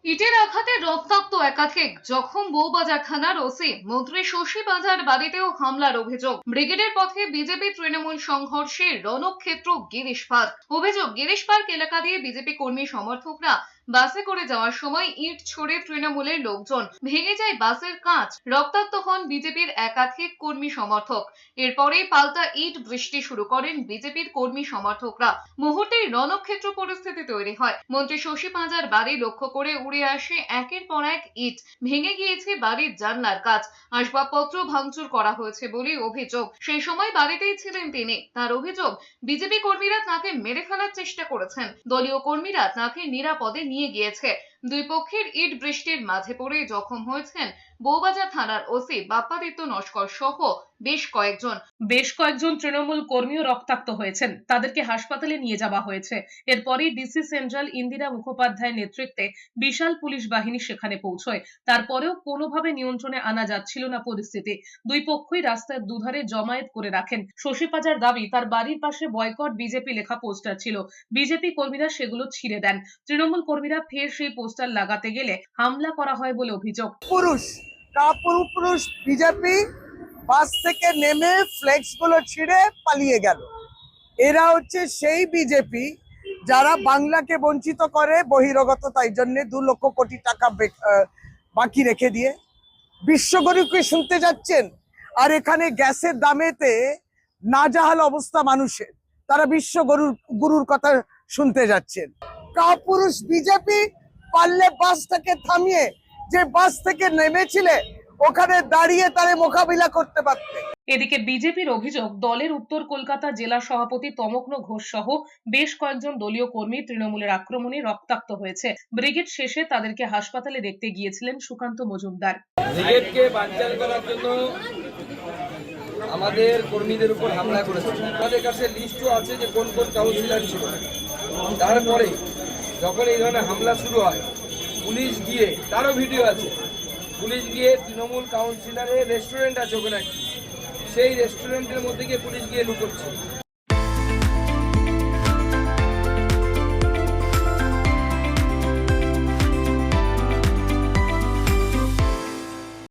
ইটের আঘাতে রক্তাক্ত একাধিক জখম বউবাজার থানার ওসি মন্ত্রী শশী পাঁজার বাড়িতেও হামলার অভিযোগ। ব্রিগেডের পথে বিজেপি তৃণমূল সংঘর্ষে রণক্ষেত্র গিরিশ পার্ক। অভিযোগ, গিরিশ পার্ক এলাকা দিয়ে বিজেপি কর্মী সমর্থকরা বাসে করে যাওয়ার সময় ইট ছড়ে তৃণমূলের লোকজন, ভেঙে যায় বাসের কাঁচ, রক্তাক্ত হন বিজেপির একাধিক কর্মী সমর্থক। এরপরেই পাল্টা ইট বৃষ্টি শুরু করেন বিজেপির কর্মী সমর্থকরা। মুহূর্তেই রণক্ষেত্র পরিস্থিতি তৈরি হয়। মন্ত্রী শশী পাঁজার বাড়ি লক্ষ্য করে উড়ে আসে একের পর এক ইট, ভেঙে গিয়েছে বাড়ির জানলার কাঁচ, আসবাবপত্র ভাঙচুর করা হয়েছে বলে অভিযোগ। সেই সময় বাড়িতেই ছিলেন তিনি। তার অভিযোগ, বিজেপি কর্মীরা তাকে মেরে ফেলার চেষ্টা করেছেন। দলীয় কর্মীরা তাকে নিরাপদে নিয়ে গিয়েছে। দুই পক্ষের ইট বৃষ্টির মাঝে পড়ে জখম হয়েছেন বউবাজার থানার ওসি বাপ্পাদিত্য নস্কর সহ বেশ কয়েকজন তৃণমূল কর্মীও রক্তাক্ত হয়েছেন। তাদেরকে হাসপাতালে নিয়ে যাওয়া হয়েছে। এরপরই ডিসি সেন্ট্রাল ইন্দিরা মুখোপাধ্যায়ের নেতৃত্বে বিশাল পুলিশ বাহিনী সেখানে পৌঁছয়। তারপরেও কোনোভাবে নিয়ন্ত্রণে আনা যাচ্ছিল না পরিস্থিতি। দুই পক্ষই রাস্তার দুধারে জমায়েত করে রাখেন। শশী পাঁজার দাবি, তার বাড়ির পাশে বয়কট বিজেপি লেখা পোস্টার ছিল। বিজেপি কর্মীরা সেগুলো ছিঁড়ে দেন। তৃণমূল কর্মীরা ফের সেই পোস্টার লাগাতে গেলে হামলা করা হয় বলে অভিযোগ। পুরুষ বিজেপি বাস থেকে নেমে ফ্লেক্স গুলো ছিঁড়ে পালিয়ে গেল। এরা হচ্ছে সেই বিজেপি যারা বাংলাকে বঞ্চিত করে বহিরাগততার জন্য 2 লক্ষ কোটি টাকা বাকি রেখে দিয়ে বিশ্বগুরুকে শুনতে যাচ্ছেন। আর এখানে গ্যাসের দামেতে নাজাহাল অবস্থা মানুষের, তারা বিশ্বগুরুর কথা শুনতে যাচ্ছেন। কাপুরুষ বিজেপি পারলে বাসটাকে থামিয়ে যে বাস থেকে নেমেছিলে ওখানে দাঁড়িয়ে তারে মোকাবিলা করতে পারতে। এদিকে বিজেপির অভিযোগ, দলের উত্তর কলকাতা জেলা সভাপতি তমগ্ন ঘোষ সহ বেশ কয়েকজন দলীয় কর্মী তৃণমূলের আক্রমণে রক্তাক্ত হয়েছে। ব্রিগেড শেষে তাদেরকে হাসপাতালে দেখতে গিয়েছিলেন সুকান্ত মজুমদার। ব্রিগেডকে বানচাল করার জন্য আমাদের কর্মীদের উপর হামলা করেছে। আমাদের কাছে লিস্টও আছে যে কোন কোন কাউন্সিলর ছিল। তারপরে যখন এই ধরনের হামলা শুরু হয়, পুলিশ গিয়ে, তারও ভিডিও আছে, পুলিশ গিয়ে তৃণমূল কাউন্সিলরের রেস্টুরেন্ট আছে ওখানে, সেই রেস্টুরেন্টের মধ্যে গিয়ে পুলিশ গিয়ে লুকোচ্ছে।